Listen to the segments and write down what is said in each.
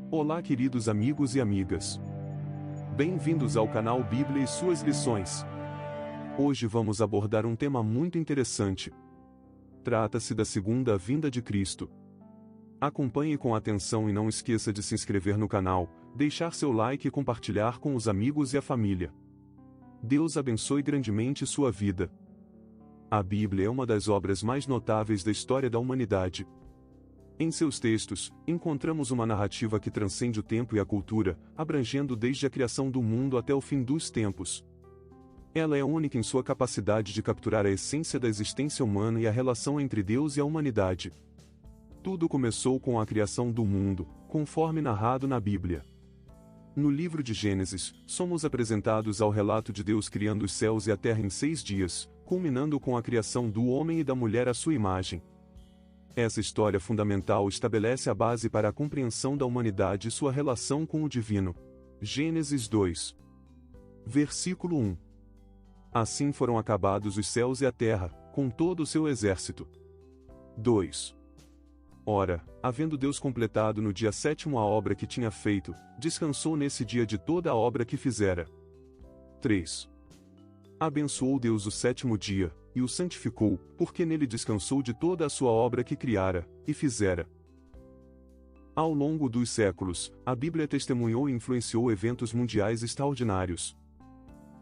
Olá, queridos amigos e amigas. Bem-vindos ao canal Bíblia e suas lições. Hoje vamos abordar um tema muito interessante. Trata-se da segunda vinda de Cristo. Acompanhe com atenção e não esqueça de se inscrever no canal, deixar seu like e compartilhar com os amigos e a família. Deus abençoe grandemente sua vida. A Bíblia é uma das obras mais notáveis da história da humanidade. Em seus textos, encontramos uma narrativa que transcende o tempo e a cultura, abrangendo desde a criação do mundo até o fim dos tempos. Ela é única em sua capacidade de capturar a essência da existência humana e a relação entre Deus e a humanidade. Tudo começou com a criação do mundo, conforme narrado na Bíblia. No livro de Gênesis, somos apresentados ao relato de Deus criando os céus e a terra em 6 dias, culminando com a criação do homem e da mulher à sua imagem. Essa história fundamental estabelece a base para a compreensão da humanidade e sua relação com o divino. Gênesis 2. Versículo 1. Assim foram acabados os céus e a terra, com todo o seu exército. 2. Ora, havendo Deus completado no dia 7º a obra que tinha feito, descansou nesse dia de toda a obra que fizera. 3. Abençoou Deus o 7º dia, e o santificou, porque nele descansou de toda a sua obra que criara, e fizera. Ao longo dos séculos, a Bíblia testemunhou e influenciou eventos mundiais extraordinários.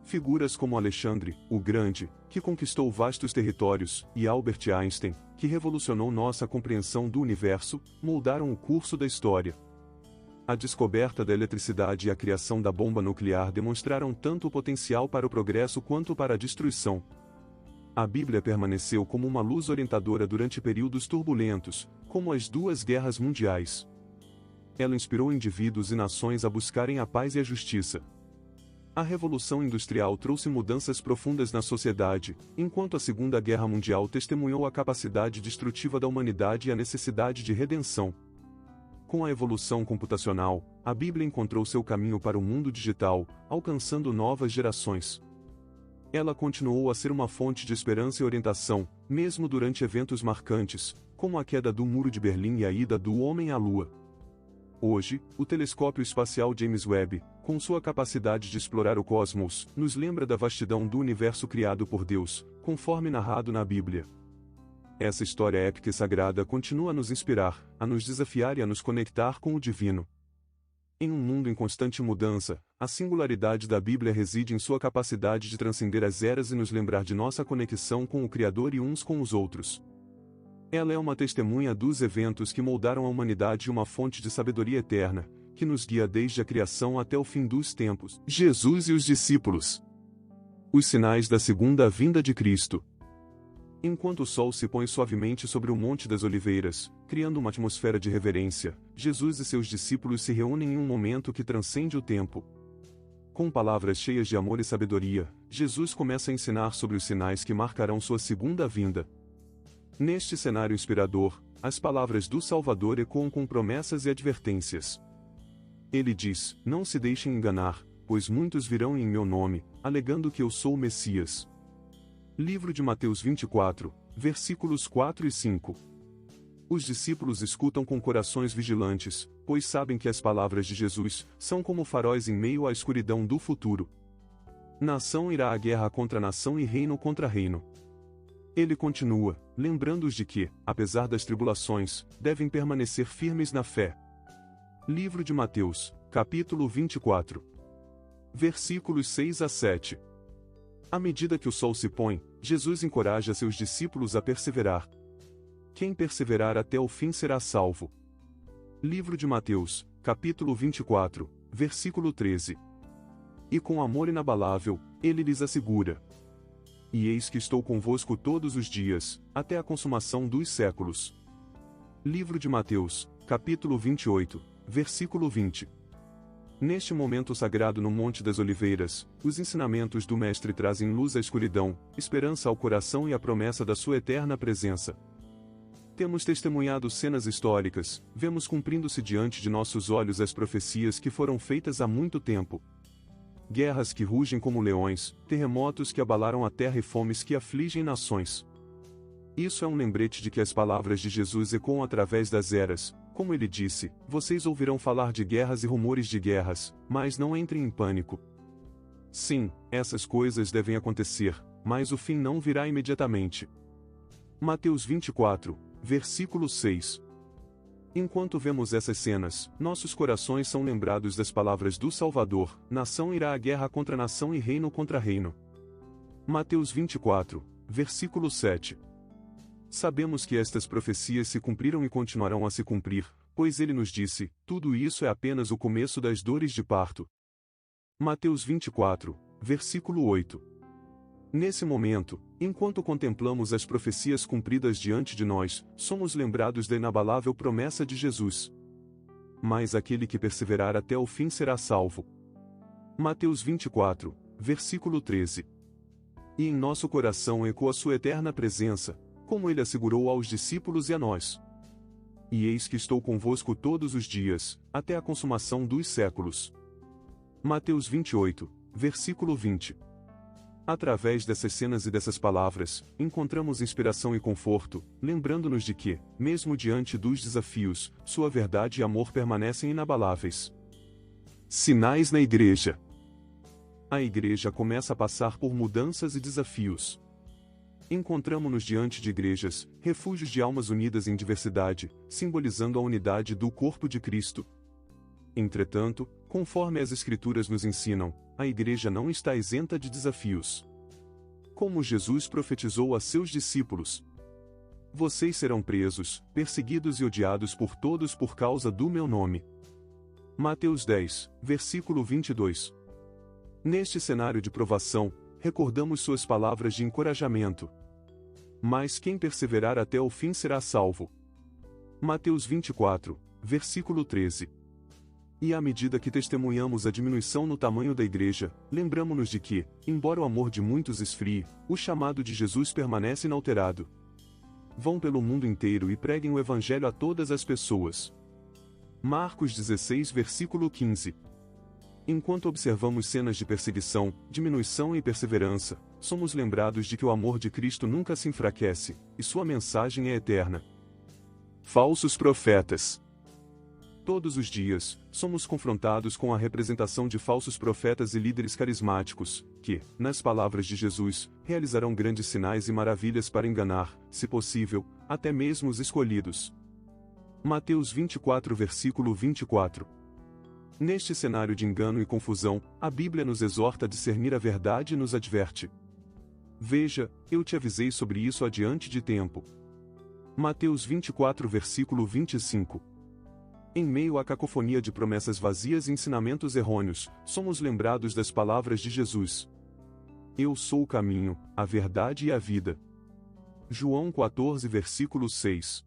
Figuras como Alexandre, o Grande, que conquistou vastos territórios, e Albert Einstein, que revolucionou nossa compreensão do universo, moldaram o curso da história. A descoberta da eletricidade e a criação da bomba nuclear demonstraram tanto o potencial para o progresso quanto para a destruição. A Bíblia permaneceu como uma luz orientadora durante períodos turbulentos, como as 2 guerras mundiais. Ela inspirou indivíduos e nações a buscarem a paz e a justiça. A Revolução Industrial trouxe mudanças profundas na sociedade, enquanto a Segunda Guerra Mundial testemunhou a capacidade destrutiva da humanidade e a necessidade de redenção. Com a evolução computacional, a Bíblia encontrou seu caminho para o mundo digital, alcançando novas gerações. Ela continuou a ser uma fonte de esperança e orientação, mesmo durante eventos marcantes, como a queda do Muro de Berlim e a ida do homem à Lua. Hoje, o telescópio espacial James Webb, com sua capacidade de explorar o cosmos, nos lembra da vastidão do universo criado por Deus, conforme narrado na Bíblia. Essa história épica e sagrada continua a nos inspirar, a nos desafiar e a nos conectar com o divino. Em um mundo em constante mudança, a singularidade da Bíblia reside em sua capacidade de transcender as eras e nos lembrar de nossa conexão com o Criador e uns com os outros. Ela é uma testemunha dos eventos que moldaram a humanidade e uma fonte de sabedoria eterna, que nos guia desde a criação até o fim dos tempos. Jesus e os discípulos. Os sinais da segunda vinda de Cristo. Enquanto o sol se põe suavemente sobre o Monte das Oliveiras, criando uma atmosfera de reverência, Jesus e seus discípulos se reúnem em um momento que transcende o tempo. Com palavras cheias de amor e sabedoria, Jesus começa a ensinar sobre os sinais que marcarão sua segunda vinda. Neste cenário inspirador, as palavras do Salvador ecoam com promessas e advertências. Ele diz: "Não se deixem enganar, pois muitos virão em meu nome, alegando que eu sou o Messias." Livro de Mateus 24, versículos 4 e 5. Os discípulos escutam com corações vigilantes, pois sabem que as palavras de Jesus são como faróis em meio à escuridão do futuro. Nação irá à guerra contra nação e reino contra reino. Ele continua, lembrando-os de que, apesar das tribulações, devem permanecer firmes na fé. Livro de Mateus, capítulo 24. Versículos 6 a 7. À medida que o sol se põe, Jesus encoraja seus discípulos a perseverar. Quem perseverar até o fim será salvo. Livro de Mateus, capítulo 24, versículo 13. E com amor inabalável, ele lhes assegura: "E eis que estou convosco todos os dias, até a consumação dos séculos." Livro de Mateus, capítulo 28, versículo 20. Neste momento sagrado no Monte das Oliveiras, os ensinamentos do Mestre trazem luz à escuridão, esperança ao coração e a promessa da sua eterna presença. Temos testemunhado cenas históricas, vemos cumprindo-se diante de nossos olhos as profecias que foram feitas há muito tempo. Guerras que rugem como leões, terremotos que abalaram a terra e fomes que afligem nações. Isso é um lembrete de que as palavras de Jesus ecoam através das eras, Como ele disse, vocês ouvirão falar de guerras e rumores de guerras, mas não entrem em pânico. Sim, essas coisas devem acontecer, mas o fim não virá imediatamente. Mateus 24, versículo 6. Enquanto vemos essas cenas, nossos corações são lembrados das palavras do Salvador: nação irá à guerra contra nação e reino contra reino. Mateus 24, versículo 7. Sabemos que estas profecias se cumpriram e continuarão a se cumprir, pois ele nos disse: tudo isso é apenas o começo das dores de parto. Mateus 24, versículo 8. Nesse momento, enquanto contemplamos as profecias cumpridas diante de nós, somos lembrados da inabalável promessa de Jesus. Mas aquele que perseverar até o fim será salvo. Mateus 24, versículo 13. E em nosso coração ecoa sua eterna presença, como ele assegurou aos discípulos e a nós. E eis que estou convosco todos os dias, até a consumação dos séculos. Mateus 28, versículo 20. Através dessas cenas e dessas palavras, encontramos inspiração e conforto, lembrando-nos de que, mesmo diante dos desafios, sua verdade e amor permanecem inabaláveis. Sinais na Igreja. A Igreja começa a passar por mudanças e desafios. Encontramo-nos diante de igrejas, refúgios de almas unidas em diversidade, simbolizando a unidade do corpo de Cristo. Entretanto, conforme as Escrituras nos ensinam, a Igreja não está isenta de desafios. Como Jesus profetizou a seus discípulos: vocês serão presos, perseguidos e odiados por todos por causa do meu nome. Mateus 10, versículo 22. Neste cenário de provação, recordamos suas palavras de encorajamento: mas quem perseverar até o fim será salvo. Mateus 24, versículo 13. E à medida que testemunhamos a diminuição no tamanho da Igreja, lembramo-nos de que, embora o amor de muitos esfrie, o chamado de Jesus permanece inalterado. Vão pelo mundo inteiro e preguem o Evangelho a todas as pessoas. Marcos 16, versículo 15. Enquanto observamos cenas de perseguição, diminuição e perseverança, somos lembrados de que o amor de Cristo nunca se enfraquece, e sua mensagem é eterna. Falsos profetas. Todos os dias, somos confrontados com a representação de falsos profetas e líderes carismáticos, que, nas palavras de Jesus, realizarão grandes sinais e maravilhas para enganar, se possível, até mesmo os escolhidos. Mateus 24, versículo 24. Neste cenário de engano e confusão, a Bíblia nos exorta a discernir a verdade e nos adverte: veja, eu te avisei sobre isso adiante de tempo. Mateus 24, versículo 25. Em meio à cacofonia de promessas vazias e ensinamentos errôneos, somos lembrados das palavras de Jesus: eu sou o caminho, a verdade e a vida. João 14, versículo 6.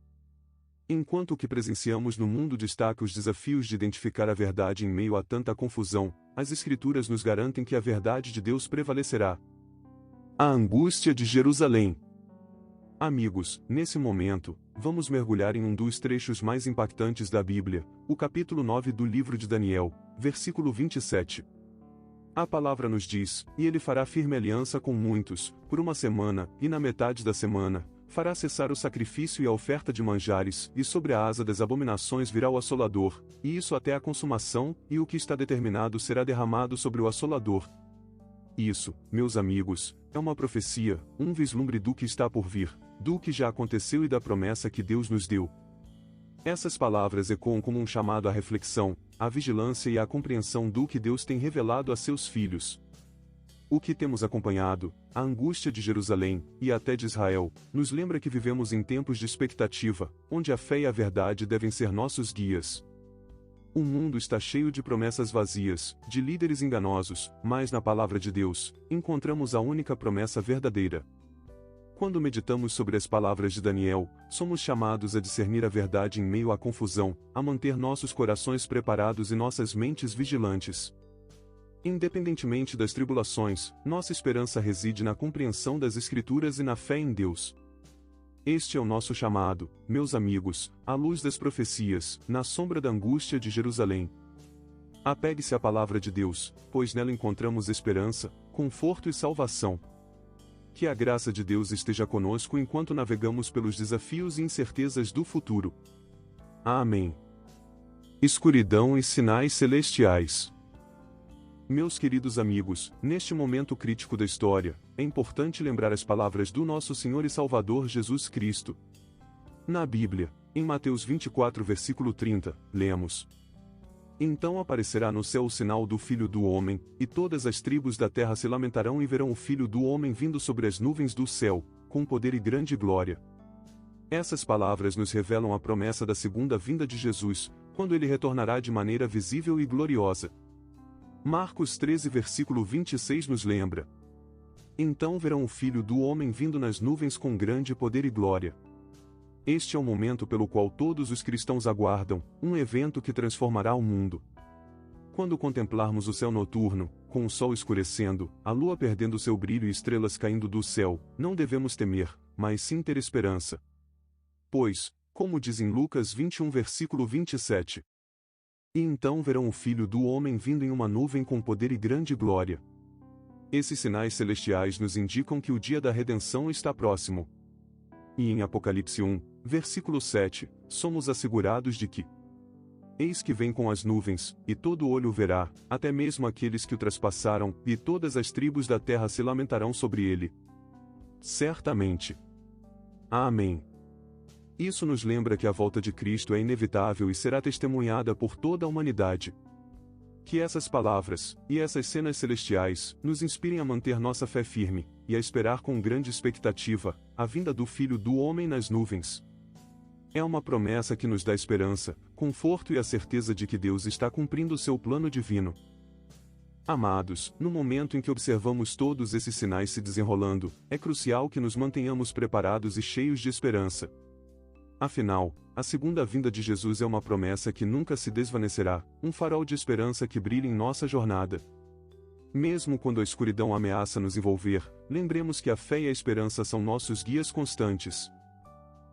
Enquanto o que presenciamos no mundo destaca os desafios de identificar a verdade em meio a tanta confusão, as Escrituras nos garantem que a verdade de Deus prevalecerá. A angústia de Jerusalém. Amigos, nesse momento, vamos mergulhar em um dos trechos mais impactantes da Bíblia, o capítulo 9 do livro de Daniel, versículo 27. A palavra nos diz: e ele fará firme aliança com muitos, por uma semana, e na metade da semana, fará cessar o sacrifício e a oferta de manjares, e sobre a asa das abominações virá o assolador, e isso até a consumação, e o que está determinado será derramado sobre o assolador. Isso, meus amigos, é uma profecia, um vislumbre do que está por vir, do que já aconteceu e da promessa que Deus nos deu. Essas palavras ecoam como um chamado à reflexão, à vigilância e à compreensão do que Deus tem revelado a seus filhos. O que temos acompanhado, a angústia de Jerusalém, e até de Israel, nos lembra que vivemos em tempos de expectativa, onde a fé e a verdade devem ser nossos guias. O mundo está cheio de promessas vazias, de líderes enganosos, mas na palavra de Deus, encontramos a única promessa verdadeira. Quando meditamos sobre as palavras de Daniel, somos chamados a discernir a verdade em meio à confusão, a manter nossos corações preparados e nossas mentes vigilantes. Independentemente das tribulações, nossa esperança reside na compreensão das Escrituras e na fé em Deus. Este é o nosso chamado, meus amigos, à luz das profecias, na sombra da angústia de Jerusalém. Apegue-se à palavra de Deus, pois nela encontramos esperança, conforto e salvação. Que a graça de Deus esteja conosco enquanto navegamos pelos desafios e incertezas do futuro. Amém. Escuridão e sinais celestiais. Meus queridos amigos, neste momento crítico da história, é importante lembrar as palavras do nosso Senhor e Salvador Jesus Cristo. Na Bíblia, em Mateus 24, versículo 30, lemos: Então aparecerá no céu o sinal do Filho do Homem, e todas as tribos da terra se lamentarão e verão o Filho do Homem vindo sobre as nuvens do céu, com poder e grande glória. Essas palavras nos revelam a promessa da segunda vinda de Jesus, quando ele retornará de maneira visível e gloriosa. Marcos 13, versículo 26 nos lembra: Então verão o Filho do Homem vindo nas nuvens com grande poder e glória. Este é o momento pelo qual todos os cristãos aguardam, um evento que transformará o mundo. Quando contemplarmos o céu noturno, com o sol escurecendo, a lua perdendo seu brilho e estrelas caindo do céu, não devemos temer, mas sim ter esperança. Pois, como diz em Lucas 21, versículo 27, E então verão o Filho do Homem vindo em uma nuvem com poder e grande glória. Esses sinais celestiais nos indicam que o dia da redenção está próximo. E em Apocalipse 1, versículo 7, somos assegurados de que Eis que vem com as nuvens, e todo olho o verá, até mesmo aqueles que o traspassaram, e todas as tribos da terra se lamentarão sobre ele. Certamente. Amém. Isso nos lembra que a volta de Cristo é inevitável e será testemunhada por toda a humanidade. Que essas palavras, e essas cenas celestiais, nos inspirem a manter nossa fé firme, e a esperar com grande expectativa, a vinda do Filho do Homem nas nuvens. É uma promessa que nos dá esperança, conforto e a certeza de que Deus está cumprindo o seu plano divino. Amados, no momento em que observamos todos esses sinais se desenrolando, é crucial que nos mantenhamos preparados e cheios de esperança. Afinal, a segunda vinda de Jesus é uma promessa que nunca se desvanecerá, um farol de esperança que brilha em nossa jornada. Mesmo quando a escuridão ameaça nos envolver, lembremos que a fé e a esperança são nossos guias constantes.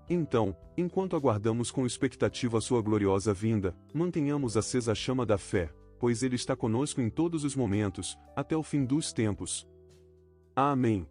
Então, enquanto aguardamos com expectativa a sua gloriosa vinda, mantenhamos acesa a chama da fé, pois Ele está conosco em todos os momentos, até o fim dos tempos. Amém.